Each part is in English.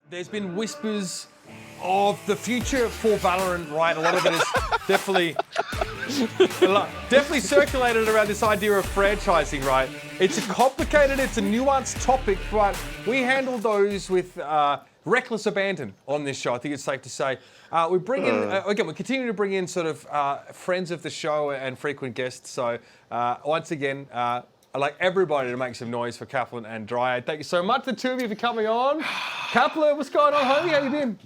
There's been whispers of the future for Valorant, right? A lot of it is definitely circulated around this idea of franchising, right? It's a complicated, it's a nuanced topic, but we handle those with reckless abandon on this show. I think it's safe to say. We bring in, again, we continue to bring in sort of friends of the show and frequent guests. So once again, I'd like everybody to make some noise for Kaplan and Dryad. Thank you so much, the two of you, for coming on. Kaplan, what's going on, homie? How you been?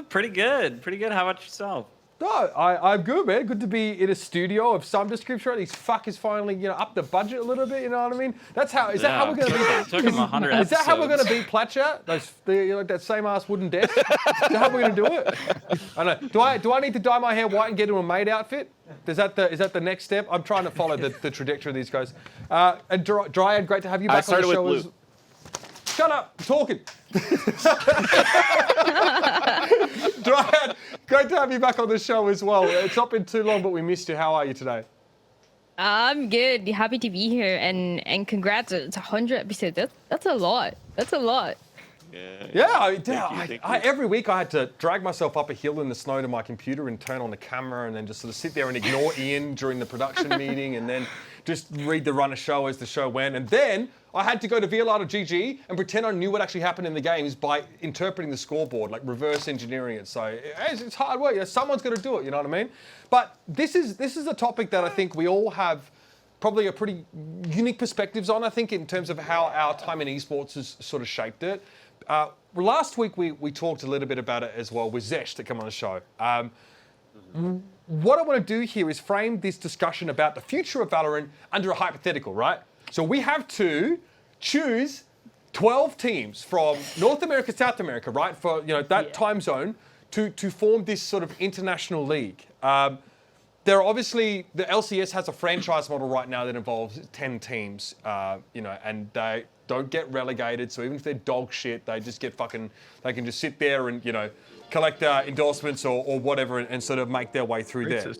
Pretty good. Pretty good. How about yourself? Oh, I'm good, man. Good to be in a studio of some description. These fuckers finally, up the budget a little bit. You know what I mean? That's how. Is that how we're gonna be? Took them 100 episodes. Is that how we're gonna beat Platchat? That same ass wooden desk. Is that how we're gonna do it? I know. Do I need to dye my hair white and get into a maid outfit? Is that the next step? I'm trying to follow the trajectory of these guys. And Dryad, great to have you back on the show. Shut up, I'm talking. Dryad, great to have you back on the show as well. It's not been too long, but we missed you. How are you today? I'm good. Happy to be here, and congrats. It's 100 episodes. That's a lot. That's a lot. Yeah, every week I had to drag myself up a hill in the snow to my computer and turn on the camera and then just sort of sit there and ignore Ian during the production meeting and then just read the run of show as the show went. And then I had to go to VALORANTING and pretend I knew what actually happened in the games by interpreting the scoreboard, like reverse engineering it. So it's hard work. Someone's got to do it, you know what I mean? But this is a topic that I think we all have probably a pretty unique perspectives on, I think, in terms of how our time in esports has sort of shaped it. Last week we talked a little bit about it as well with Zesh that came on the show. What I want to do here is frame this discussion about the future of Valorant under a hypothetical, right? So we have to choose 12 teams from North America, South America, right? For that time zone to form this sort of international league. There are obviously, the LCS has a franchise model right now that involves 10 teams, and they don't get relegated. So even if they're dog shit, they just get they can just sit there and, collect endorsements or whatever and sort of make their way through there.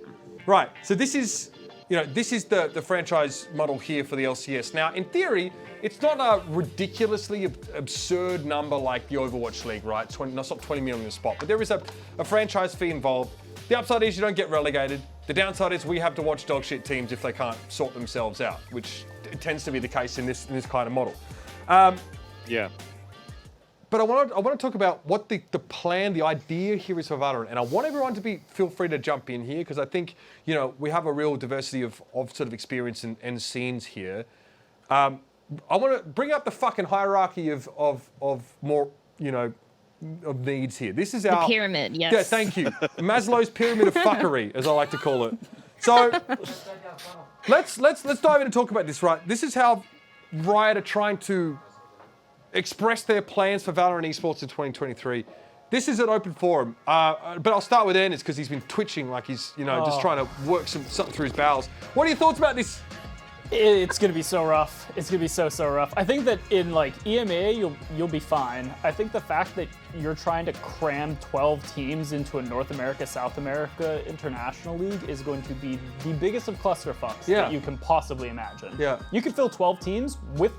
Right, so this is the franchise model here for the LCS. Now, in theory, it's not a ridiculously absurd number like the Overwatch League, right? It's not 20 million on the spot, but there is a franchise fee involved. The upside is you don't get relegated. The downside is we have to watch dog shit teams if they can't sort themselves out, which tends to be the case in this kind of model. Yeah. But I want to talk about what the plan, the idea here is for Valorant, and I want everyone to feel free to jump in here because I think we have a real diversity of sort of experience and scenes here. I want to bring up the fucking hierarchy of more of needs here. This is the pyramid. Yes. Yeah, thank you. Maslow's pyramid of fuckery, as I like to call it. So let's dive in and talk about this. Right, this is how Riot are trying to express their plans for Valorant Esports in 2023. This is an open forum, but I'll start with Ernest because he's been twitching like he's just trying to work something through his bowels. What are your thoughts about this? It's gonna be so rough. It's gonna be so rough. I think that in EMEA you'll be fine. I think the fact that you're trying to cram 12 teams into a North America, South America international league is going to be the biggest of clusterfucks that you can possibly imagine. Yeah. You could fill 12 teams with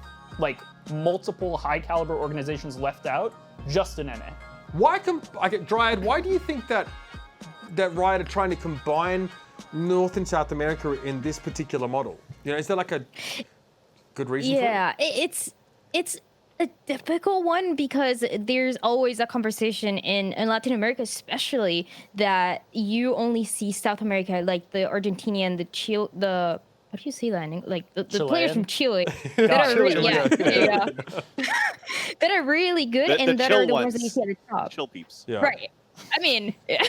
multiple high caliber organizations left out just in NA. Dryad, why do you think that Riot are trying to combine North and South America in this particular model? Is there a good reason for it? Yeah, it's a difficult one because there's always a conversation in Latin America, especially that you only see South America, like the Argentinian, the how do you say that? The players from Chile that are that are really good and that are the ones that you see at the top. Chill peeps. Yeah. Right. I mean, and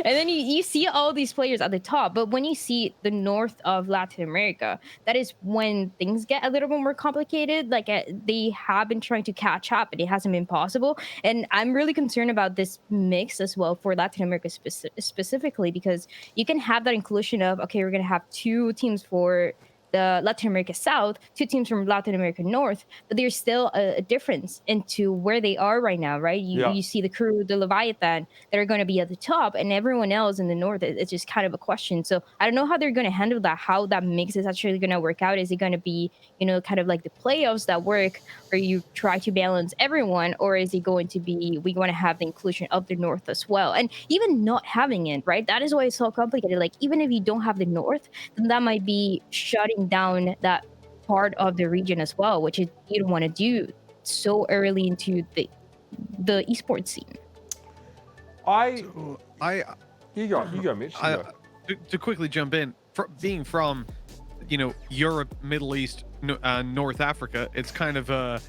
then you see all these players at the top, but when you see the north of Latin America, that is when things get a little bit more complicated. They have been trying to catch up, but it hasn't been possible. And I'm really concerned about this mix as well for Latin America specifically, because you can have that inclusion of, okay, we're going to have two teams for the Latin America South, 2 teams from Latin America North, but there's still a difference into where they are right now, right? You see the crew, the Leviathan, that are going to be at the top, and everyone else in the North, it's just kind of a question. So I don't know how they're going to handle that, how that mix is actually going to work out. Is it going to be, kind of like the playoffs that work, where you try to balance everyone, or is it going to be, we want to have the inclusion of the North as well? And even not having it, right? That is why it's so complicated. Like, even if you don't have the North, then that might be shutting down that part of the region as well, which you don't want to do so early into the esports scene. You go, Mitch. To quickly jump in, being from, Europe, Middle East, North Africa, it's kind of a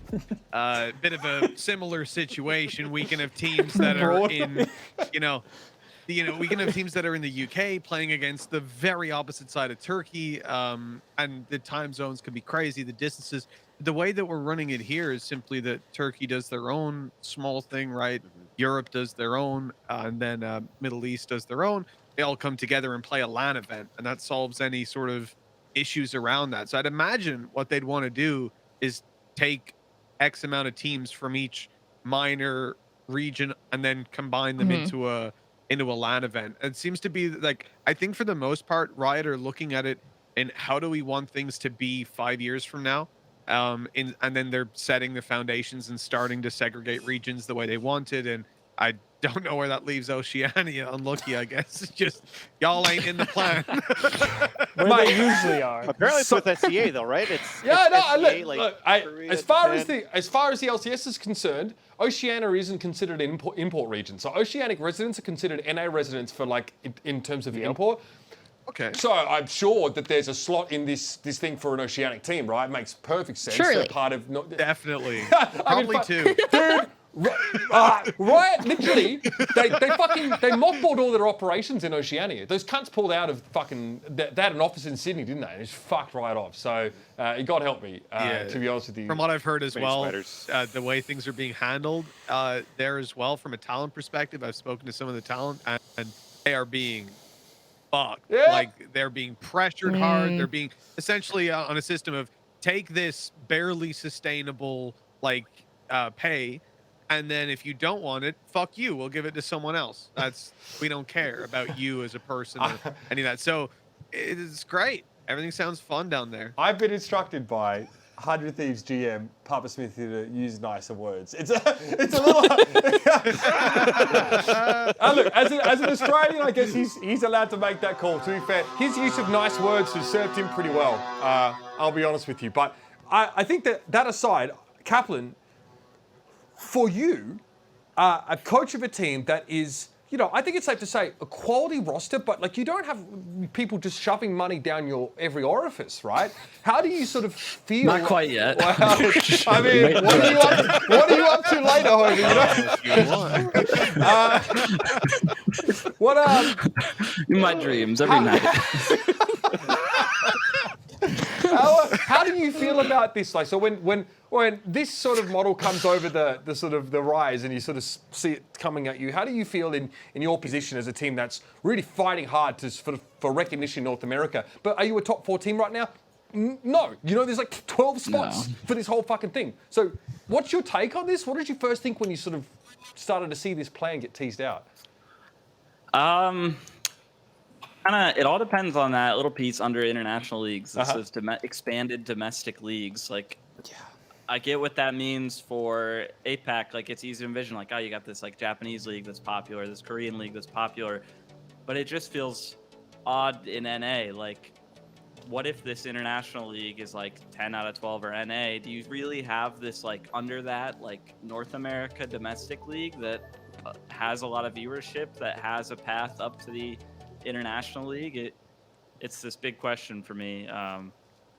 bit of a similar situation. We can have teams that are in, we can have teams that are in the UK playing against the very opposite side of Turkey, and the time zones can be crazy, the distances. The way that we're running it here is simply that Turkey does their own small thing, right? Europe does their own, and then Middle East does their own. They all come together and play a LAN event, and that solves any sort of issues around that. So I'd imagine what they'd want to do is take X amount of teams from each minor region and then combine them into a LAN event. It seems to be like, I think for the most part, Riot are looking at it and how do we want things to be 5 years from now? And then they're setting the foundations and starting to segregate regions the way they wanted. And I don't know where that leaves Oceania. Unlucky, I guess. It's just y'all ain't in the plan. Where they usually are. Apparently it's with SCA though, right? It's SCA, look, as far as the LCS is concerned, Oceania isn't considered an import region. So Oceanic residents are considered NA residents for in terms of import. Okay. So I'm sure that there's a slot in this thing for an Oceanic team, right? It makes perfect sense. Surely. They're part of Definitely. Probably two. Dude, Riot, literally, they mothballed all their operations in Oceania. Those cunts pulled out of fucking, they had an office in Sydney, didn't they? And it's fucked right off. So, God help me, to be honest with you. From what I've heard as well, spiders. the way things are being handled there as well, from a talent perspective, I've spoken to some of the talent, and they are being fucked. Yeah. Like, they're being pressured hard. They're being essentially on a system of take this barely sustainable, pay, and then if you don't want it, fuck you. We'll give it to someone else. We don't care about you as a person or any of that. So it's great. Everything sounds fun down there. I've been instructed by 100 Thieves GM Papa Smithy to use nicer words. It's a little. Look, as an Australian, I guess he's allowed to make that call. To be fair, his use of nice words has served him pretty well. I'll be honest with you, but I think that aside, Kaplan, for you, a coach of a team that is, I think it's safe to say a quality roster, but you don't have people just shoving money down your every orifice, right? How do you sort of feel? Not quite yet. Well, I mean, what are you up to later, Hogan? In my dreams every night. How do you feel about this? So when this sort of model comes over the sort of the rise and you sort of see it coming at you, how do you feel in your position as a team that's really fighting hard for recognition in North America? But are you a top 4 team right now? No. There's 12 spots for this whole fucking thing. So what's your take on this? What did you first think when you sort of started to see this plan get teased out? It all depends on that little piece under international leagues that says expanded domestic leagues. I get what that means for APAC. It's easy to envision, you got this Japanese league that's popular, this Korean league that's popular, but it just feels odd in NA. What if this international league is 10 out of 12 or NA? Do you really have this under that North America domestic league that has a lot of viewership, that has a path up to the international league? It's this big question for me.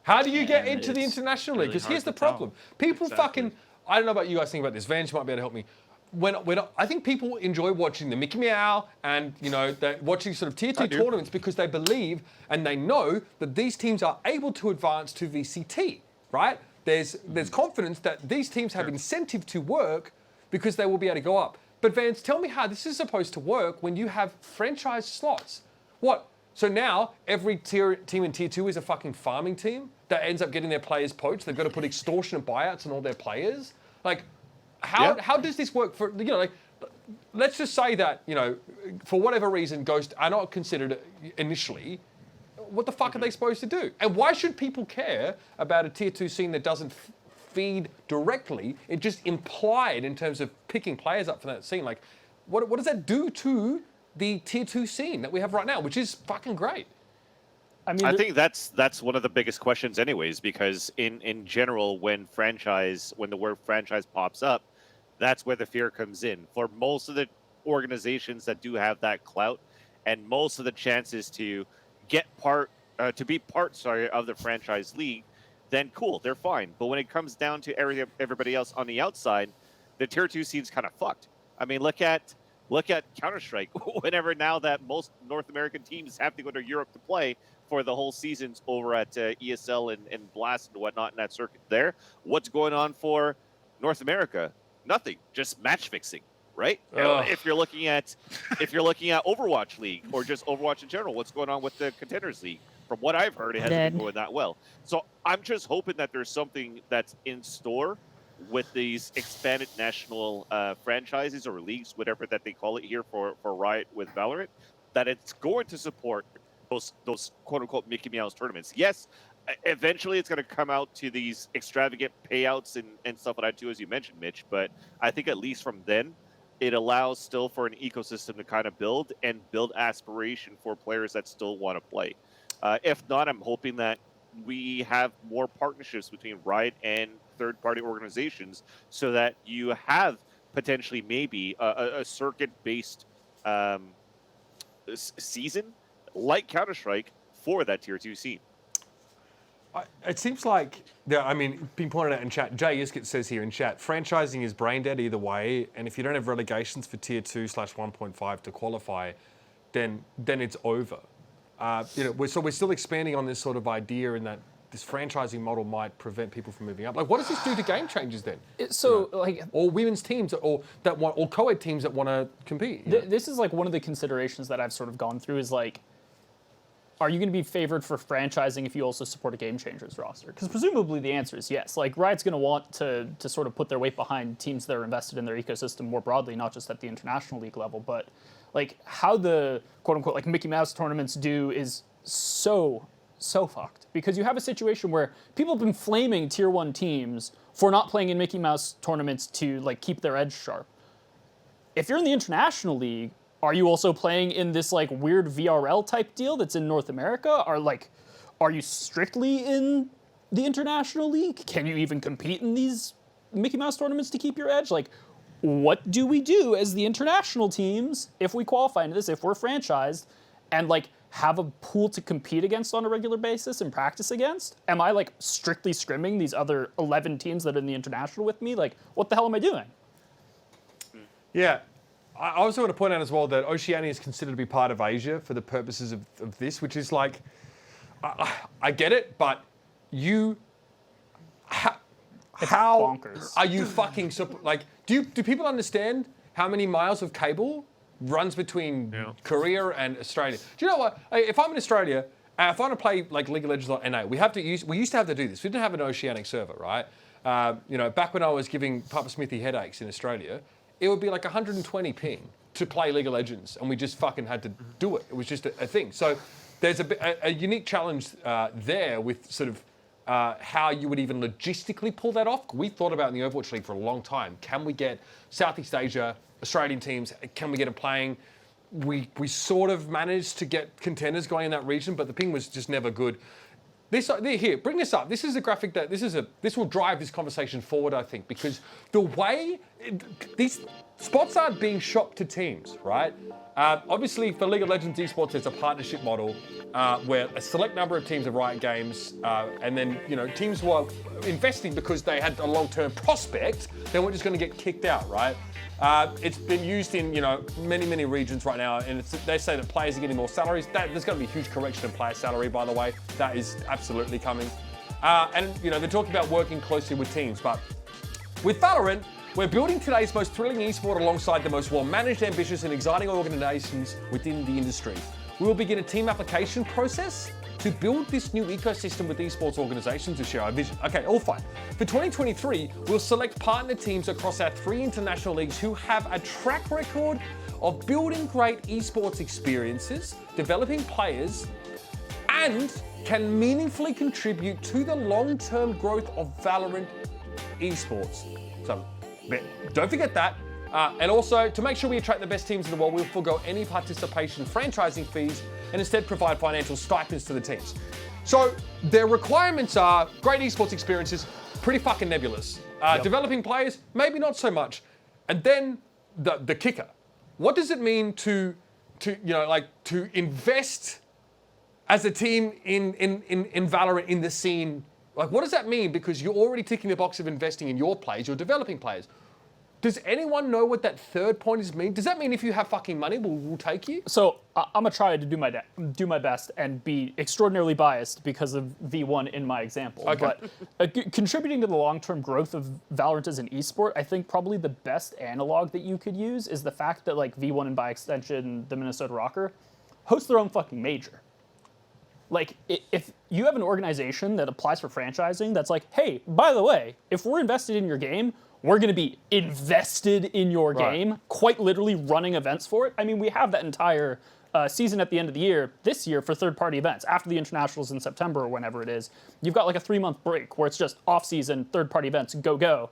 How do you get into the international league? Because here's the problem. People fucking, I don't know about you guys think about this. Vance might be able to help me. When I think people enjoy watching the Mickey Meow and, they're watching sort of tier 2 tournaments because they believe and they know that these teams are able to advance to VCT, right? There's confidence that these teams have incentive to work because they will be able to go up. But Vance, tell me how this is supposed to work when you have franchise slots. What? So now every team in tier 2 is a fucking farming team? that ends up getting their players poached. They've got to put extortionate buyouts on all their players. Like, how does this work for, like, let's just say that, for whatever reason, Ghost are not considered initially. What the fuck are they supposed to do? And why should people care about a tier 2 scene that doesn't feed directly? It just implied in terms of picking players up for that scene. Like, what does that do to the tier 2 scene that we have right now, which is fucking great? I think that's one of the biggest questions anyways, because in general, when the word franchise pops up, that's where the fear comes in. For most of the organizations that do have that clout and most of the chances to be part of the franchise league, then cool, they're fine. But when it comes down to everybody else on the outside, the tier 2 scene's kind of fucked. I mean, look at Counter-Strike. Whenever now that most North American teams have to go to Europe to play for the whole seasons over at ESL and Blast and whatnot in that circuit there, what's going on for North America? Nothing, just match fixing, right? If you're looking at Overwatch League or just Overwatch in general, what's going on with the Contenders League? From what I've heard, it hasn't been going that well. So I'm just hoping that there's something that's in store with these expanded national franchises or leagues, whatever that they call it here for Riot with Valorant, that it's going to support those quote-unquote Mickey Mouse tournaments. Yes, eventually it's going to come out to these extravagant payouts and stuff like that too, as you mentioned, Mitch, but I think at least from then, it allows still for an ecosystem to kind of build aspiration for players that still want to play. If not, I'm hoping that we have more partnerships between Riot and third-party organizations so that you have potentially maybe a circuit-based season like Counter-Strike for that tier 2 scene. It seems like, being pointed out in chat, Jay Iskett says here in chat, franchising is brain dead either way, and if you don't have relegations for tier 2/1.5 to qualify, then it's over. We're still expanding on this sort of idea in that this franchising model might prevent people from moving up. Like, what does this do to game changes then? Or women's teams, or co-ed teams that want to compete. This is like one of the considerations that I've sort of gone through is like, are you going to be favored for franchising if you also support a Game Changers roster? Because presumably the answer is yes. Like, Riot's going to want to sort of put their weight behind teams that are invested in their ecosystem more broadly, not just at the international league level, but like how the quote-unquote like Mickey Mouse tournaments do is so fucked. Because you have a situation where people have been flaming tier 1 teams for not playing in Mickey Mouse tournaments to like keep their edge sharp. If you're in the international league, are you also playing in this like weird VRL type deal that's in North America? Are you strictly in the international league? Can you even compete in these Mickey Mouse tournaments to keep your edge? Like, what do we do as the international teams if we qualify into this, if we're franchised, and like have a pool to compete against on a regular basis and practice against? Am I like strictly scrimming these other 11 teams that are in the international with me? Like, what the hell am I doing? Yeah. I also want to point out as well that Oceania is considered to be part of Asia for the purposes of this, which is like, I get it, but how bonkers. Are you fucking, like, do people understand how many miles of cable runs between Korea and Australia? Do you know what? If I'm in Australia, if I want to play like League of Legends on NA, we used to have to do this. We didn't have an Oceanic server, right? Back when I was giving Papa Smithy headaches in Australia, it would be like 120 ping to play League of Legends, and we just fucking had to do it. It was just a thing. So there's a unique challenge there with sort of how you would even logistically pull that off. We thought about in the Overwatch League for a long time. Can we get Southeast Asia, Australian teams, can we get them playing? We sort of managed to get contenders going in that region, but the ping was just never good. Here, bring this up. This is a graphic that this will drive this conversation forward, I think, because the way these spots aren't being shopped to teams, right? Obviously, for League of Legends Esports, it's a partnership model where a select number of teams of Riot Games, and then teams were investing because they had a long-term prospect. They weren't just going to get kicked out, right? It's been used in many regions right now, and they say that players are getting more salaries. There's going to be a huge correction in player salary, by the way. That is absolutely coming. And they're talking about working closely with teams, but with Valorant, we're building today's most thrilling esport alongside the most well-managed, ambitious, and exciting organizations within the industry. We will begin a team application process to to build this new ecosystem with esports organizations to share our vision. Okay, all fine. For 2023, we'll select partner teams across our 3 international leagues who have a track record of building great esports experiences, developing players, and can meaningfully contribute to the long-term growth of Valorant esports. So don't forget that. And also, to make sure we attract the best teams in the world, we'll forego any participation franchising fees and instead provide financial stipends to the teams. So their requirements are great esports experiences, pretty fucking nebulous. Developing players, maybe not so much. And then the kicker. What does it mean to invest as a team in Valorant, in the scene? Like, what does that mean? Because you're already ticking the box of investing in your players, you're developing players. Does anyone know what that third point is mean? Does that mean if you have fucking money, we'll take you? So I'm gonna try to do my best and be extraordinarily biased because of V1 in my example. Okay. But contributing to the long-term growth of Valorant as an esport, I think probably the best analog that you could use is the fact that like V1 and by extension the Minnesota Rocker host their own fucking major. Like, if you have an organization that applies for franchising that's like, hey, by the way, if we're invested in your game, we're going to be invested in your game, quite literally running events for it. I mean, we have that entire season at the end of the year, this year, for third-party events. After the internationals in September or whenever it is, you've got like a 3-month break where it's just off-season, third-party events, go.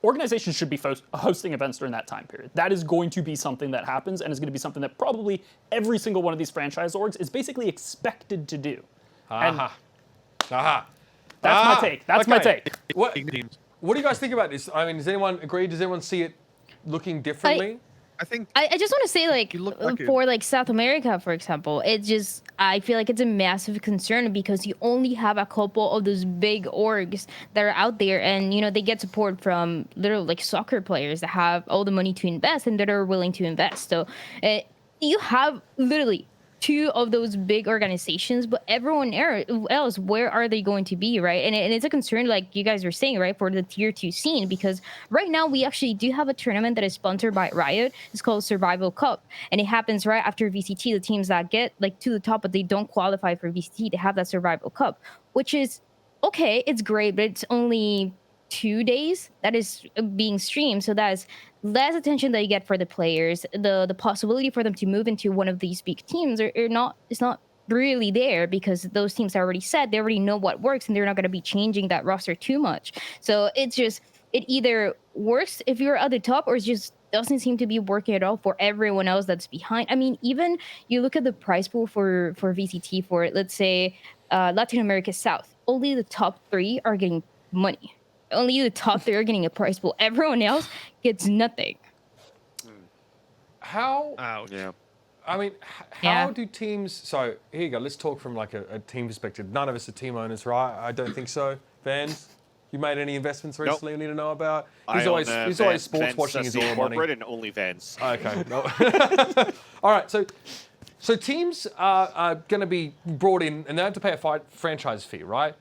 Organizations should be hosting events during that time period. That is going to be something that happens and is going to be something that probably every single one of these franchise orgs is basically expected to do. That's my take. That's my take. What do you guys think about this? I mean, does anyone agree? Does anyone see it looking differently? I think I just want to say, like, for like South America, for example, I feel like it's a massive concern because you only have a couple of those big orgs that are out there, and they get support from literally like soccer players that have all the money to invest and that are willing to invest. So you have literally 2 of those big organizations, but everyone else, where are they going to be, right? And it's a concern, like you guys were saying, right, for the tier 2 scene, because right now we actually do have a tournament that is sponsored by Riot. It's called Survival Cup, and it happens right after VCT. The teams that get like to the top but they don't qualify for VCT, they have that Survival Cup, which is okay, it's great, but it's only 2 days that is being streamed, so that is less attention that you get for the players. The possibility for them to move into one of these big teams it's not really there, because those teams are already set. They already know what works, and they're not going to be changing that roster too much. So it either works if you're at the top, or it just doesn't seem to be working at all for everyone else that's behind. I mean, even you look at the prize pool for VCT for, let's say, Latin America South, only the top 3 are getting money. Only the top 3 are getting a prize pool. Everyone else gets nothing. How? Ouch. Yeah. I mean, how do teams? So here you go. Let's talk from like a team perspective. None of us are team owners, right? I don't think so. Vans, you made any investments recently? You need to know about. He's always sports watching his all money. Corporate and only Vans. Okay. No. All right. So teams are going to be brought in, and they have to pay a franchise fee, right?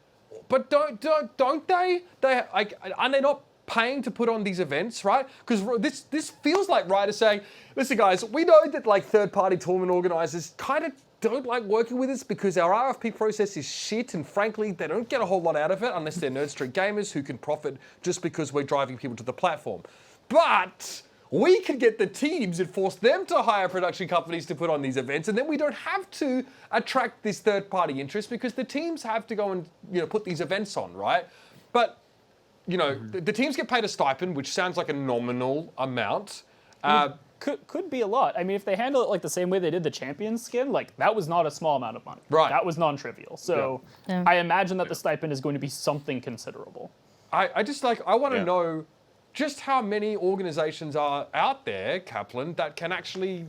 But don't they? Are they not paying to put on these events, right? Because this feels like Riot is saying, listen, guys, we know that like third-party tournament organizers kind of don't like working with us because our RFP process is shit, and frankly, they don't get a whole lot out of it unless they're Nerd Street gamers who can profit just because we're driving people to the platform. But we could get the teams and force them to hire production companies to put on these events, and then we don't have to attract this third-party interest because the teams have to go and put these events on, right? But the teams get paid a stipend, which sounds like a nominal amount. Could be a lot. I mean, if they handle it like the same way they did the Champions skin, like that was not a small amount of money. Right. That was non-trivial. So I imagine that the stipend is going to be something considerable. I want to know just how many organizations are out there, Kaplan, that can actually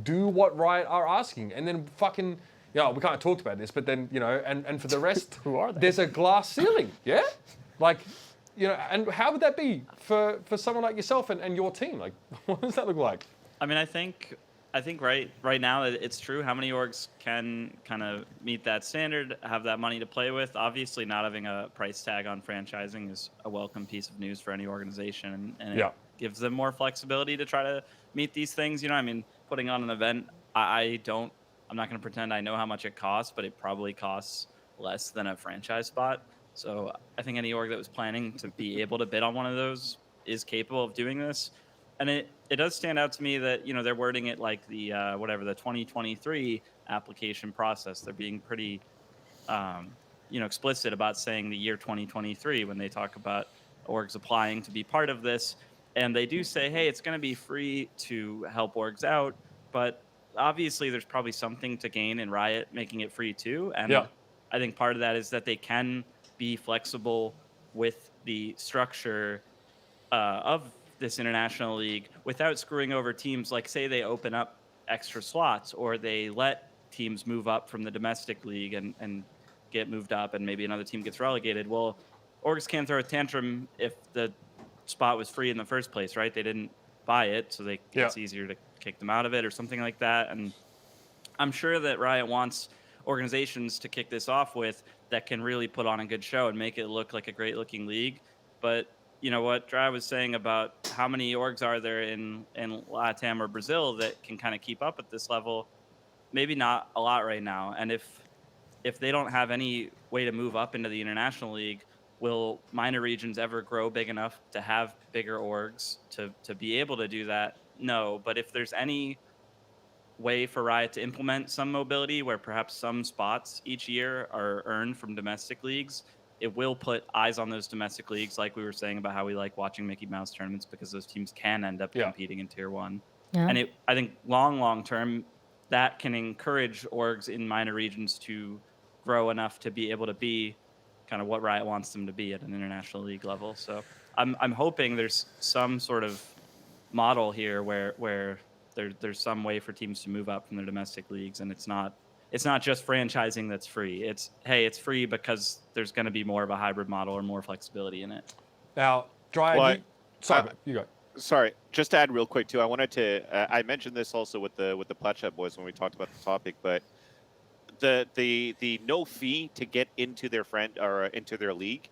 do what Riot are asking. And then fucking, we kind of talked about this, but then, and for the rest, who are they? There's a glass ceiling, yeah? Like, and how would that be for someone like yourself and your team? Like, what does that look like? I mean, I think right now it's true. How many orgs can kind of meet that standard, have that money to play with? Obviously, not having a price tag on franchising is a welcome piece of news for any organization, and it gives them more flexibility to try to meet these things. I mean, putting on an event, I don't I'm not going to pretend I know how much it costs, but it probably costs less than a franchise spot. So I think any org that was planning to be able to bid on one of those is capable of doing this. And it does stand out to me that, you know, they're wording it like the the 2023 application process. They're being pretty explicit about saying the year 2023 when they talk about orgs applying to be part of this. And they do say, hey, it's going to be free to help orgs out, but obviously there's probably something to gain in Riot making it free too. And I think part of that is that they can be flexible with the structure of this international league without screwing over teams. Like, say they open up extra slots, or they let teams move up from the domestic league and get moved up, and maybe another team gets relegated. Well, orgs can throw a tantrum if the spot was free in the first place, right? They didn't buy it, so it's easier to kick them out of it or something like that. And I'm sure that Riot wants organizations to kick this off with that can really put on a good show and make it look like a great looking league. But you know what Dry was saying about how many orgs are there in LATAM or Brazil that can kind of keep up at this level? Maybe not a lot right now. And if they don't have any way to move up into the international league, will minor regions ever grow big enough to have bigger orgs to be able to do that? No. But if there's any way for Riot to implement some mobility where perhaps some spots each year are earned from domestic leagues, it will put eyes on those domestic leagues, like we were saying about how we like watching Mickey Mouse tournaments, because those teams can end up competing in Tier 1. Yeah. And I think long term, that can encourage orgs in minor regions to grow enough to be able to be kind of what Riot wants them to be at an international league level. So I'm hoping there's some sort of model here where there's some way for teams to move up from their domestic leagues, and it's not just franchising that's free. It's free because there's going to be more of a hybrid model or more flexibility in it. Now, Dry, you go. Sorry, just to add real quick too. I wanted to. I mentioned this also with the Platchat boys when we talked about the topic, but the no fee to get into their into their league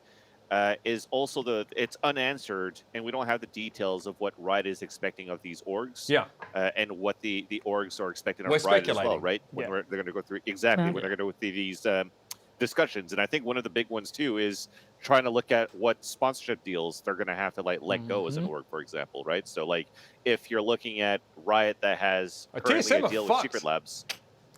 is also it's unanswered, and we don't have the details of what Riot is expecting of these orgs. Yeah. And what the orgs are expecting of Riot as well, right? When they're going to go through when they're going to go through these discussions. And I think one of the big ones too is trying to look at what sponsorship deals they're going to have to let go as an org, for example, right? So like if you're looking at Riot that has currently a deal with Secret Labs.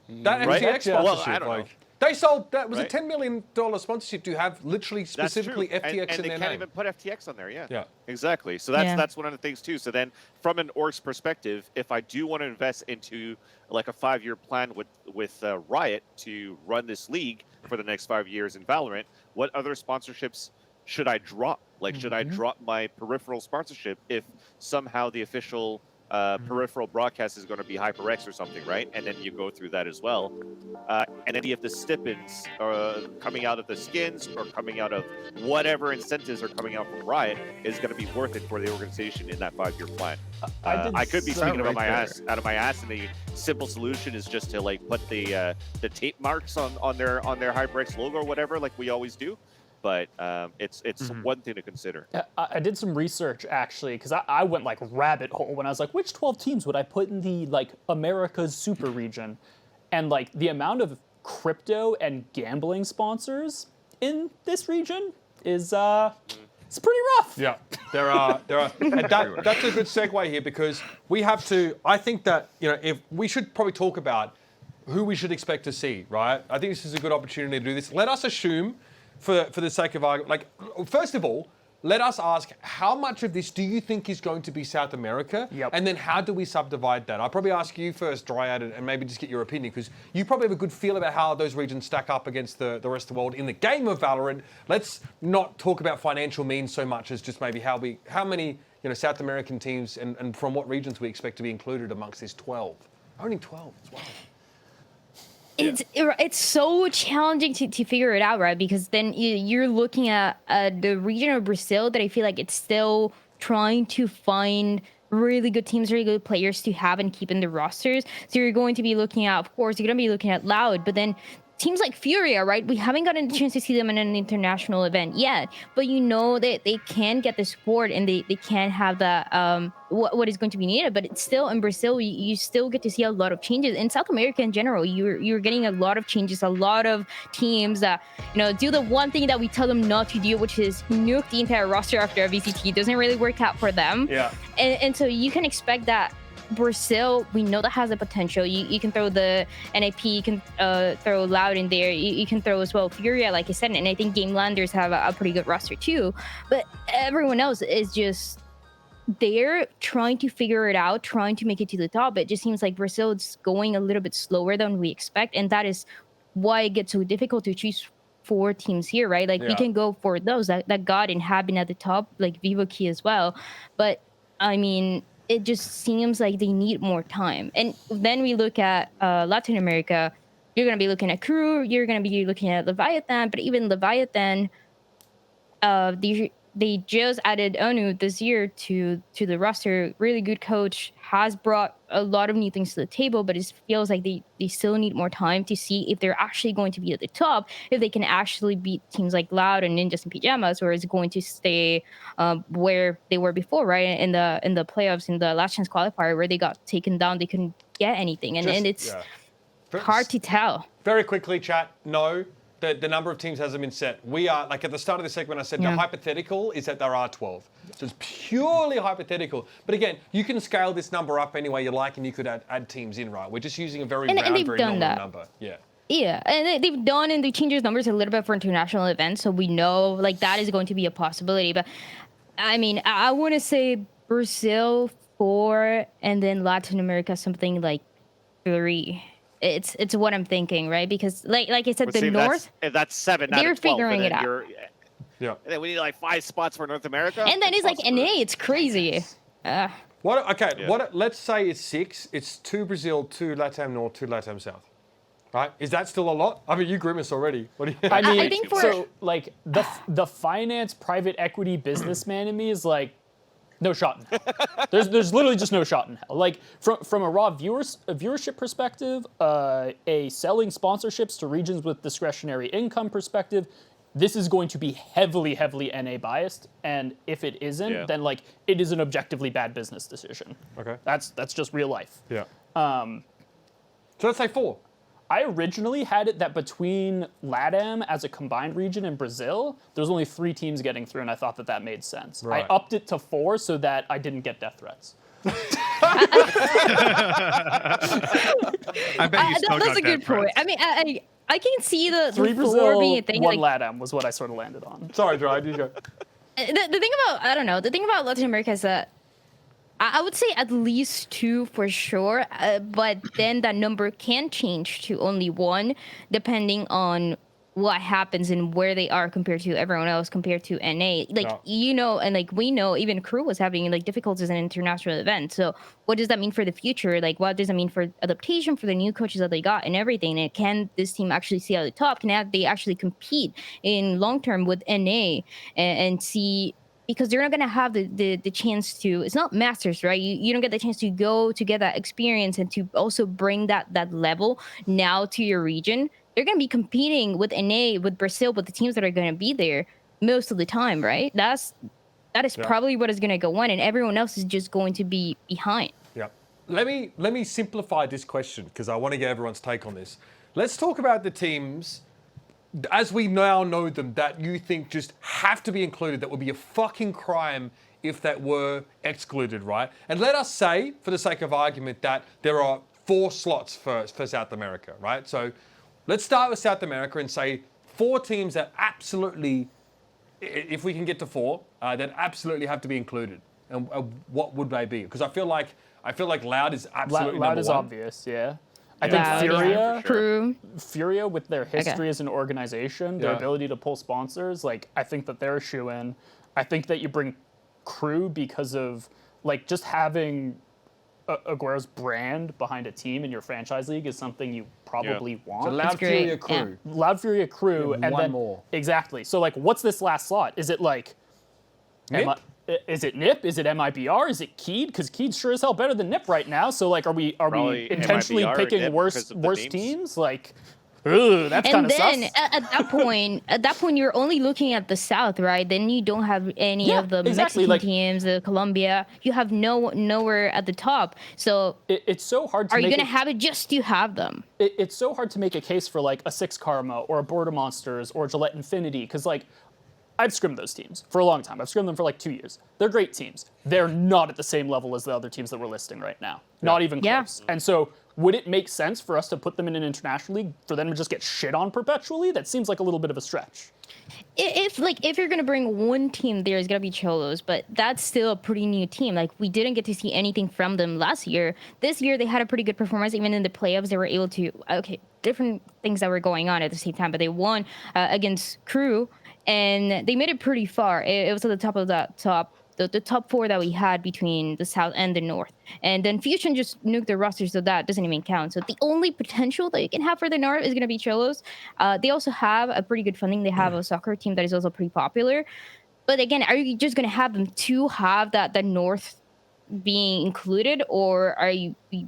That FTX sponsorship, well, I don't know. They sold, that was a $10 million sponsorship to have literally specifically FTX and in their they name. can't even put FTX on there, yeah. Exactly. So that's one of the things too. So then from an org's perspective, if I do want to invest into like a 5-year plan with Riot to run this league for the next 5 years in Valorant, what other sponsorships should I drop? Like, should I drop my peripheral sponsorship if somehow the official peripheral broadcast is going to be HyperX or something, right? And then you go through that as well. And any of the stipends coming out of the skins or coming out of whatever incentives are coming out from Riot is going to be worth it for the organization in that 5-year plan. I could be speaking about out of my ass, and the simple solution is just to like put the tape marks on their HyperX logo or whatever, like we always do. But it's one thing to consider. I did some research actually, because I went like rabbit hole when I was like, which 12 teams would I put in the like America's super region? And like the amount of crypto and gambling sponsors in this region is it's pretty rough. Yeah, there are, and that's a good segue here, because we have to. I think that if we should probably talk about who we should expect to see, right? I think this is a good opportunity to do this. Let us assume, for the sake of argument, like, first of all, let us ask, how much of this do you think is going to be South America? Yep. And then how do we subdivide that? I'll probably ask you first, Dryad, and maybe just get your opinion, because you probably have a good feel about how those regions stack up against the rest of the world in the game of Valorant. Let's not talk about financial means so much as just maybe how many South American teams and from what regions we expect to be included amongst this 12. Only 12, wow. It's so challenging to figure it out, right? Because then you're looking at the region of Brazil that I feel like it's still trying to find really good teams, really good players to have and keep in the rosters. So you're going to be looking at, of course, you're going to be looking at Loud, but then teams like Furia, right? We haven't gotten the chance to see them in an international event yet, but you know that they can get the support and they can have the what is going to be needed. But it's still in Brazil, you still get to see a lot of changes. In South America in general, you're getting a lot of changes, a lot of teams that do the one thing that we tell them not to do, which is nuke the entire roster after a VCT. It doesn't really work out for them. Yeah. And so you can expect that Brazil, we know that has the potential. You can throw the NAP, you can throw Loud in there. You can throw as well Furia, like I said, and I think Game Landers have a pretty good roster too. But everyone else is just they're trying to figure it out, trying to make it to the top. It just seems like Brazil is going a little bit slower than we expect, and that is why it gets so difficult to choose 4 teams here, right? Like we can go for those that got and have been at the top, like Vivo Key as well. But I mean, it just seems like they need more time. And then we look at Latin America. You're going to be looking at Crew. You're going to be looking at Leviathan. But even Leviathan, they just added Onu this year to the roster. Really good coach, has brought a lot of new things to the table, but it feels like they still need more time to see if they're actually going to be at the top, if they can actually beat teams like Loud and Ninjas and Pyjamas, or is it going to stay where they were before, right? In the playoffs, in the last chance qualifier, where they got taken down, they couldn't get anything, and it's hard to tell. Very quickly, chat. No. The number of teams hasn't been set. We are, like at the start of the segment, I said the hypothetical is that there are 12. So it's purely hypothetical. But again, you can scale this number up any way you like, and you could add teams in, right? We're just using a very round, very normal number. Yeah. Yeah, and they've done, and they changed those numbers a little bit for international events, so we know like that is going to be a possibility. But I mean, I want to say Brazil 4, and then Latin America something like 3. It's what I'm thinking, right? Because like I said, the North, that's 7. They're figuring it out. Yeah. And then we need like 5 spots for North America. And then it's like NA. It's crazy. What? Okay. Yeah. What? Let's say it's 6. It's 2 Brazil, 2 LATAM North, 2 LATAM South. Right? Is that still a lot? I mean, you grimace already. What do you? I mean, I think so like the finance private equity businessman in me is like, no shot in hell. There's literally just no shot in hell. Like from a raw viewership perspective, a selling sponsorships to regions with discretionary income perspective, this is going to be heavily NA biased. And if it isn't, then like it is an objectively bad business decision. Okay. That's just real life. Yeah. So let's say 4. I originally had it that between LATAM as a combined region and Brazil, there's only 3 teams getting through, and I thought that made sense. Right. I upped it to 4 so that I didn't get death threats. I bet you still that's got a good death point. threats. I mean, I can see the 3 4 Brazil, being a thing. 1 Like, LATAM was what I sort of landed on. Sorry, Dry. You go. the thing about, I don't know, the thing about Latin America is that I would say at least 2 for sure, but then that number can change to only 1 depending on what happens and where they are compared to everyone else, compared to NA. Like, and like we know even Crew was having like difficulties in international events. So what does that mean for the future? Like, what does that mean for adaptation, for the new coaches that they got and everything? And can this team actually stay at the top? Can they actually compete in long term with NA and see? Because they're not going to have the chance to, it's not masters, right? You don't get the chance to go to get that experience and to also bring that level now to your region. They're going to be competing with NA, with Brazil, with the teams that are going to be there most of the time, right? That is probably what is going to go on, and everyone else is just going to be behind. Yeah. Let me simplify this question because I want to get everyone's take on this. Let's talk about the teams as we now know them that you think just have to be included, that would be a fucking crime if that were excluded, right? And let us say, for the sake of argument, that there are 4 slots for South America, right? So let's start with South America and say 4 teams that absolutely, if we can get to 4, that absolutely have to be included. And what would they be? Because I feel like Loud is absolutely Loud number is 1. obvious, yeah. I think Loud, Furia, Crew. Furia with their history as an organization, their Yeah. ability to pull sponsors, like I think that they're a shoe-in. I think that you bring Crew because of like just having Aguero's brand behind a team in your franchise league is something you probably want. So Loud, great, Furia, Crew. Loud Furia Crew, And and one then more. Exactly. So like, what's this last slot? Is it like, Nip? is it Nip? Is it MIBR? Is it Keed? Because Keed's sure as hell better than Nip right now. So like, are we Probably intentionally MIBR or picking Nip worse because of the worse names. teams? Like, Ooh, that's kind And of then sus. at that point, you're only looking at the South, right? Then you don't have any Yeah, of the exactly, Mexican like- teams, the Colombia. You have nowhere at the top. So It's so hard to are you make gonna have it just to have them? it's so hard to make a case for like a Six Karma or a Border Monsters or Gillette Infinity because like I've scrimmed those teams for a long time. I've scrimmed them for like 2 years. They're great teams. They're not at the same level as the other teams that we're listing right now. Not even Yeah. close. And so would it make sense for us to put them in an international league for them to just get shit on perpetually? That seems like a little bit of a stretch. If you're gonna bring one team there, it's gonna be Cholos, but that's still a pretty new team. Like we didn't get to see anything from them last year. This year they had a pretty good performance. Even in the playoffs, they were able to different things that were going on at the same time, but they won against Crew, and they made it pretty far. It was at the top of the top 4 that we had between the South and the North. And then Fusion just nuked their roster, so that doesn't even count. So the only potential that you can have for the North is going to be Cholos. They also have a pretty good funding. They have a soccer team that is also pretty popular. But again, are you just going to have them to have the North being included, or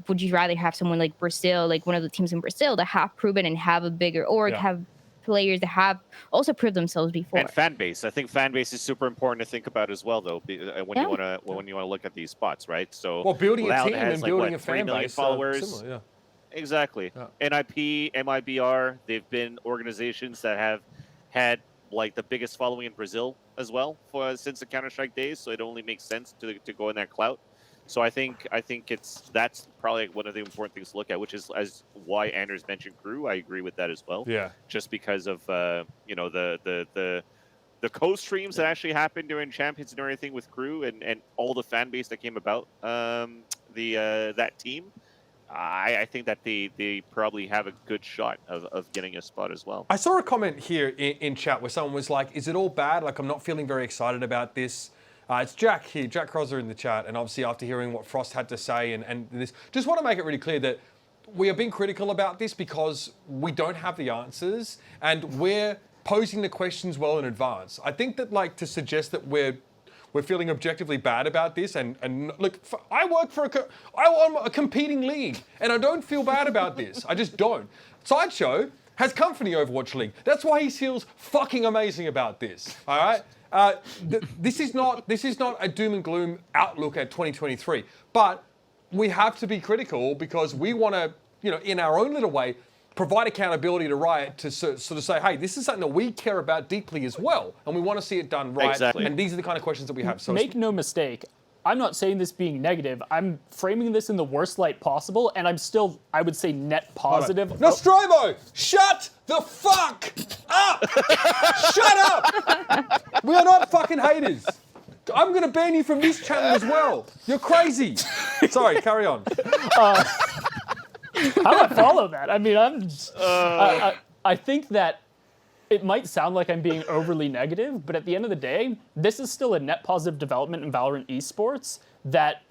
would you rather have someone like Brazil, like one of the teams in Brazil that have proven and have a bigger, or have players that have also proved themselves before? And fan base. I think fan base is super important to think about as well, though, when you want to look at these spots, right? So Well, building a Loud team has and like, building what, a 3 fan million base followers. similar, Exactly. Yeah. NIP, MIBR, they've been organizations that have had like the biggest following in Brazil as well since the Counter-Strike days. So it only makes sense to go in that clout. So I think that's probably one of the important things to look at, which is as why Anders mentioned Crew. I agree with that as well. Yeah. Just because of the co-streams that actually happened during Champions and everything with Crew and all the fan base that came about that team. I think that they probably have a good shot of getting a spot as well. I saw a comment here in chat where someone was like, is it all bad? Like, I'm not feeling very excited about this. It's Jack here, Jack Crosser in the chat, and obviously after hearing what Frost had to say and this, just want to make it really clear that we are being critical about this because we don't have the answers and we're posing the questions well in advance. I think that like to suggest that we're feeling objectively bad about this and look, I work for I'm a competing league and I don't feel bad about this. I just don't. Sideshow has come from the Overwatch League. That's why he feels fucking amazing about this. All right. This is not a doom and gloom outlook at 2023, but we have to be critical because we want to, in our own little way, provide accountability to Riot to sort of say, hey, this is something that we care about deeply as well, and we want to see it done right. Exactly. And these are the kind of questions that we have. So Make no mistake, I'm not saying this being negative. I'm framing this in the worst light possible, and I'm still, I would say, net positive. Nostromo, shut the fuck up! Shut up! We are not fucking haters. I'm gonna ban you from this channel as well. You're crazy. Sorry, carry on. How do I follow that? I mean, I think that it might sound like I'm being overly negative, but at the end of the day, this is still a net positive development in Valorant esports that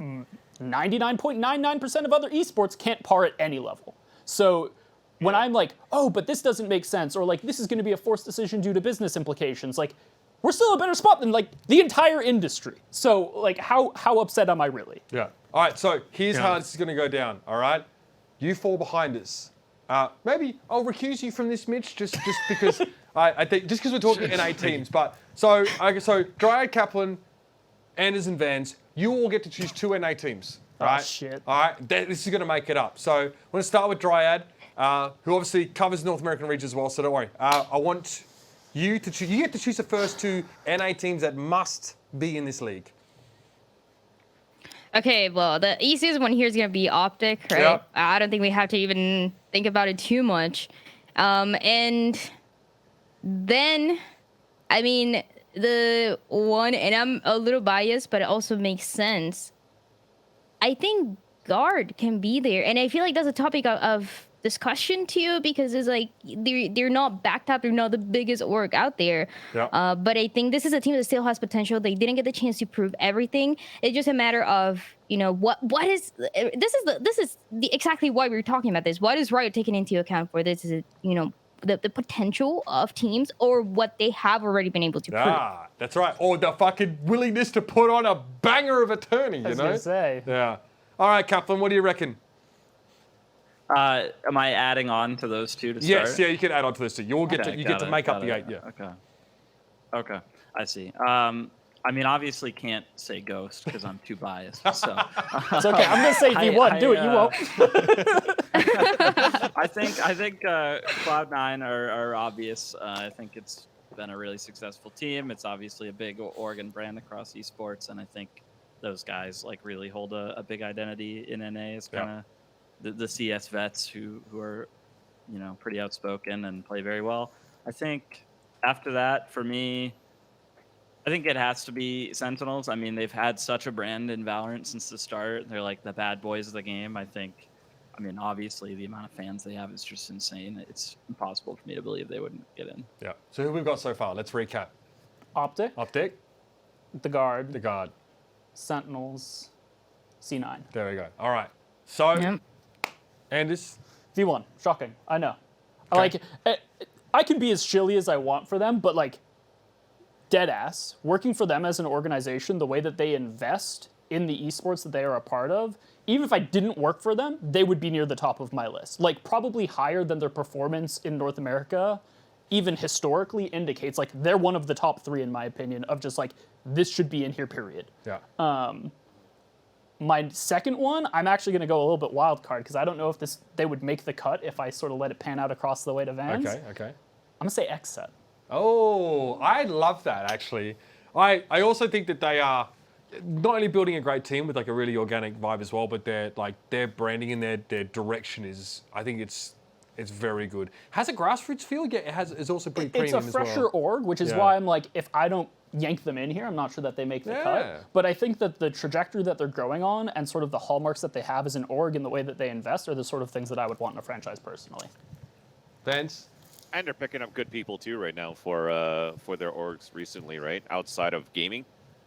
99.99% of other esports can't par at any level. So when I'm like, oh, but this doesn't make sense, or like this is going to be a forced decision due to business implications, like we're still a better spot than like the entire industry. So like how upset am I really? Yeah. All right. So here's how this is gonna go down. All right. You fall behind us. Maybe I'll recuse you from this, Mitch, just because I think just because we're talking NA teams. But so Dryad, Kaplan, Anders, and Vans, you all get to choose 2 NA teams. All right? Shit. All right. This is going to make it up. So I'm going to start with Dryad, who obviously covers the North American region as well. So don't worry. I want you to choose. You get to choose the first 2 NA teams that must be in this league. Okay, well, the easiest one here is going to be Optic, right? Yeah. I don't think we have to even think about it too much. And then, I mean, the one, and I'm a little biased, but it also makes sense. I think Guard can be there. And I feel like that's a topic of discussion too, because it's like they're not backed up, they're not the biggest org out there. Yeah. But I think this is a team that still has potential. They didn't get the chance to prove everything. It's just a matter of what is exactly why we're talking about this. What is Riot taking into account for this? Is it the potential of teams or what they have already been able to prove? Ah, that's right. Or the fucking willingness to put on a banger of a tourney, I was gonna say. Yeah. All right, Kaplan, what do you reckon? Am I adding on to those two to start? Yes, yeah, you can add on to this too. You get Okay, to make up got the it. 8. Yeah. Okay, I see. I mean, obviously can't say Ghost because I'm too biased. So It's okay. I'm gonna say V1. Do it. You won't. I think Cloud9 are obvious. I think it's been a really successful team. It's obviously a big Oregon brand across esports, and I think those guys like really hold a big identity in NA as kind of the CS vets who are, you know, pretty outspoken and play very well. I think after that, for me, I think it has to be Sentinels. I mean, they've had such a brand in Valorant since the start. They're like the bad boys of the game. I mean, obviously the amount of fans they have is just insane. It's impossible for me to believe they wouldn't get in. Yeah. So who we've got so far? Let's recap. Optic, Optic, the Guard, the Guard. Sentinels, C9. There we go. All right. So, Yep. Anders. V1. Shocking. I know. Okay. I can be as chilly as I want for them, but like, dead ass, working for them as an organization, the way that they invest in the esports that they are a part of, even if I didn't work for them, they would be near the top of my list. Like, probably higher than their performance in North America, even historically indicates, like, they're one of the top 3, in my opinion, of just like, this should be in here, period. Yeah. My second one, I'm actually going to go a little bit wild card because I don't know if they would make the cut if I sort of let it pan out across the way to Vans. Okay. I'm going to say XSET. Oh, I love that actually. I also think that they are not only building a great team with like a really organic vibe as well, but their branding and their direction is, I think it's very good. Has a grassroots feel? Yeah, it's also pretty It's premium a as well. fresher org, which is why I'm like, if I don't yank them in here, I'm not sure that they make the cut. But I think that the trajectory that they're growing on and sort of the hallmarks that they have as an org and the way that they invest are the sort of things that I would want in a franchise personally. Vance? And they're picking up good people too right now for their orgs recently, right? Outside of gaming,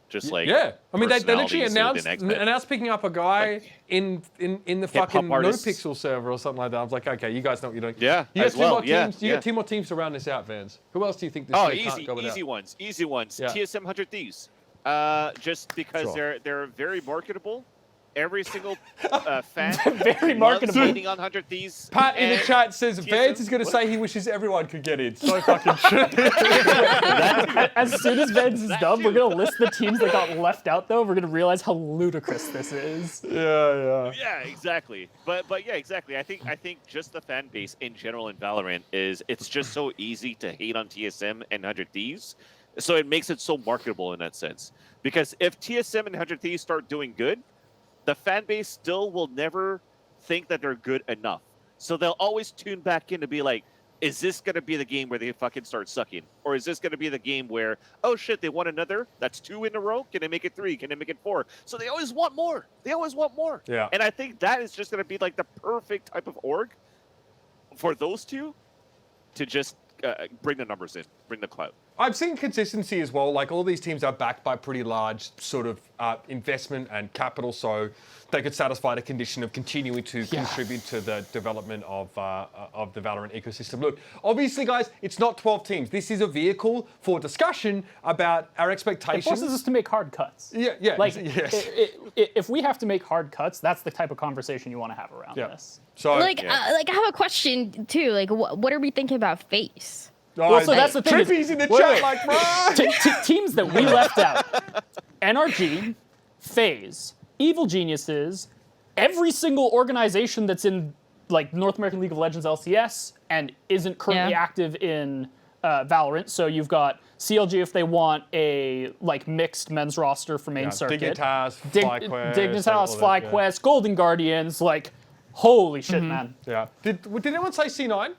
just like yeah. I mean, they literally personalities announced picking up a guy in the fucking no artists. pixel server or something like that. I was like, okay, you guys know what you're doing. Yeah, You got as two well. more Yeah, teams. You yeah. got 2 more teams to round this out, Vans. Who else do you think this Oh, year can't go without? easy ones. Yeah. TSM 100 Thieves. Just because Sure. they're very marketable. Every single fan Very loves marketable. hating on 100 Thieves. Pat in the and chat says TSM Vance is going to say he wishes everyone could get in. So fucking true. As soon as Vans is That done, we're too. going to list the teams that got left out, though. We're going to realize how ludicrous this is. Yeah. Yeah, exactly. But yeah, exactly. I think just the fan base in general in Valorant it's just so easy to hate on TSM and 100 Thieves. So it makes it so marketable in that sense. Because if TSM and 100 Thieves start doing good, the fan base still will never think that they're good enough. So they'll always tune back in to be like, is this going to be the game where they fucking start sucking? Or is this going to be the game where, oh shit, they won another? That's 2 in a row? Can they make it 3? Can they make it 4? So they always want more. They always want more. Yeah. And I think that is just going to be like the perfect type of org for those two to just bring the numbers in, bring the clout. I've seen consistency as well. Like all these teams are backed by pretty large sort of investment and capital, so they could satisfy the condition of continuing to contribute to the development of the Valorant ecosystem. Look, obviously, guys, it's not 12 teams. This is a vehicle for discussion about our It expectations. forces us to make hard cuts. Yeah. Like, yes. if we have to make hard cuts, that's the type of conversation you want to have around Yeah. this. So, Like, I have a question too. Like, what are we thinking about FaZe? Well, so that's the thing is- Trippy's in the wait, chat, wait. like, bro. Teams that we left out: NRG, FaZe, Evil Geniuses, every single organization that's in like North American League of Legends LCS and isn't currently active in Valorant. So you've got CLG if they want a like mixed men's roster for main circuit. Dignitas, FlyQuest. Dignitas, FlyQuest, Golden Guardians, like holy shit, man. Yeah. Did anyone say C9?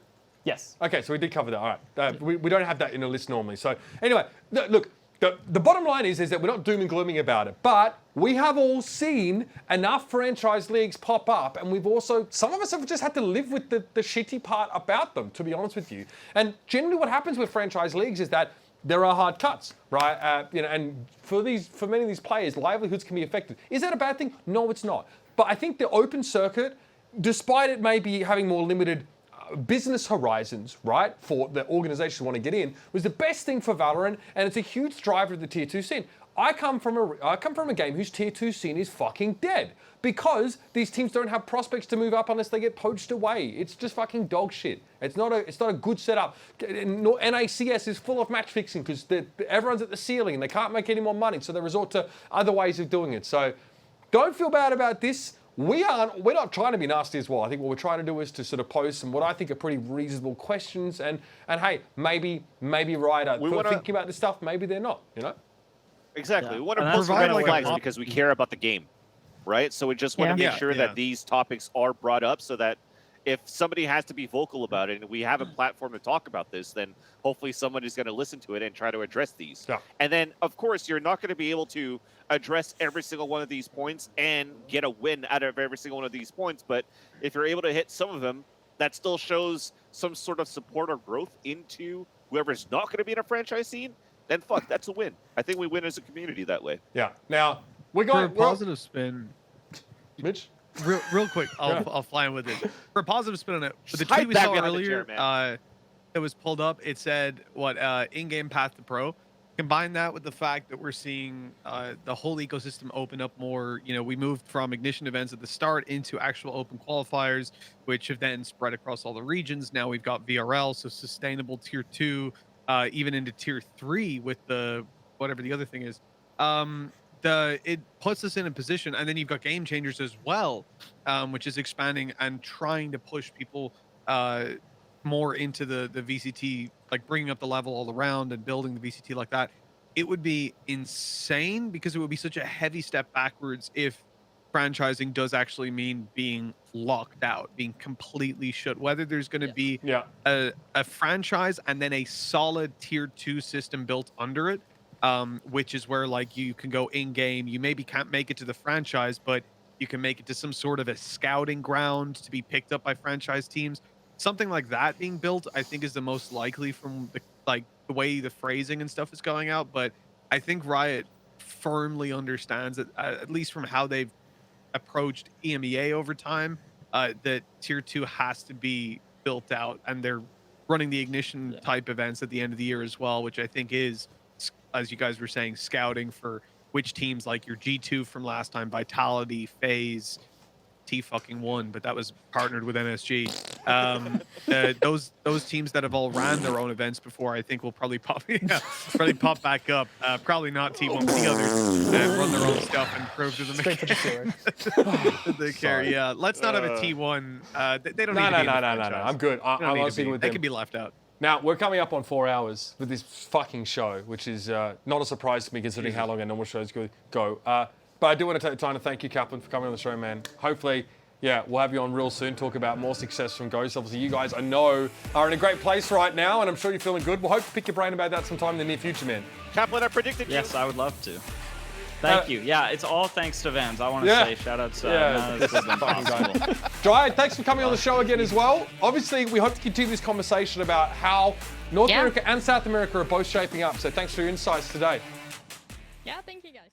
Yes. Okay, so we did cover that. All right. We don't have that in a list normally. So anyway, look, the bottom line is that we're not doom and glooming about it, but we have all seen enough franchise leagues pop up, and we've also, some of us have just had to live with the shitty part about them, to be honest with you. And generally what happens with franchise leagues is that there are hard cuts, right? And for many of these players, livelihoods can be affected. Is that a bad thing? No, it's not. But I think the open circuit, despite it maybe having more limited business horizons, right, for the organizations who want to get in, was the best thing for Valorant, and it's a huge driver of the tier 2 scene. I come from a game whose tier 2 scene is fucking dead because these teams don't have prospects to move up unless they get poached away. It's just fucking dog shit. It's not a good setup. NACS is full of match fixing because everyone's at the ceiling and they can't make any more money, so they resort to other ways of doing it. So don't feel bad about this. We're not trying to be nasty as well. I think what we're trying to do is to sort of pose some what I think are pretty reasonable questions, and hey, maybe Riot are thinking about this stuff, maybe they're not, you know? Exactly. Yeah. We want to And that's provide like a flags pop- because we care about the game, right? So we just want to Yeah. make sure that these topics are brought up so that if somebody has to be vocal about it and we have a platform to talk about this, then hopefully somebody's going to listen to it and try to address these. Yeah. And then, of course, you're not going to be able to address every single one of these points and get a win out of every single one of these points. But if you're able to hit some of them, that still shows some sort of support or growth into whoever's not going to be in a franchise scene, then fuck, that's a win. I think we win as a community that way. Yeah. Now, we're For a going... positive spin, Mitch? real quick, I'll fly in with it. For a positive spin on it, with the Hype tweet we that saw behind the earlier, chair, that was pulled up, it said, in-game path to pro. Combine that with the fact that we're seeing the whole ecosystem open up more. You know, we moved from ignition events at the start into actual open qualifiers, which have then spread across all the regions. Now we've got VRL, so sustainable tier 2, even into tier 3 with the whatever the other thing is. It puts us in a position, and then you've got game changers as well, which is expanding and trying to push people more into the VCT, like bringing up the level all around and building the VCT like that. It would be insane because it would be such a heavy step backwards if franchising does actually mean being locked out, being completely shut. Whether there's going to be a franchise and then a solid tier 2 system built under it, which is where like you can go in game. You maybe can't make it to the franchise, but you can make it to some sort of a scouting ground to be picked up by franchise teams. Something like that being built, I think, is the most likely from the way the phrasing and stuff is going out. But I think Riot firmly understands that, at least from how they've approached EMEA over time, that tier 2 has to be built out, and they're running the ignition type events at the end of the year as well, which I think is, as you guys were saying, scouting for which teams, like your G2 from last time, Vitality, FaZe, T1, but that was partnered with MSG. Those teams that have all ran their own events before, I think will probably pop back up. Probably not T1, but the others that run their own stuff and prove to them Straight to the sewer. that they care. Yeah, let's not have a T1. They don't need to be in the franchise. No. I'm good. I'm honestly with They them. can be left out. Now, we're coming up on 4 hours with this fucking show, which is not a surprise to me considering how long our normal shows go. But I do want to take the time to thank you, Kaplan, for coming on the show, man. Hopefully, we'll have you on real soon, talk about more success from Ghost. Obviously, you guys, I know, are in a great place right now, and I'm sure you're feeling good. We'll hope to pick your brain about that sometime in the near future, man. Kaplan, I predicted you. Yes, I would love to. Thank you. Yeah, it's all thanks to Vans. I want to say shout out to none of this has been possible. Dryad, thanks for coming on the show again as well. Obviously, we hope to continue this conversation about how North America and South America are both shaping up. So thanks for your insights today. Yeah, thank you guys.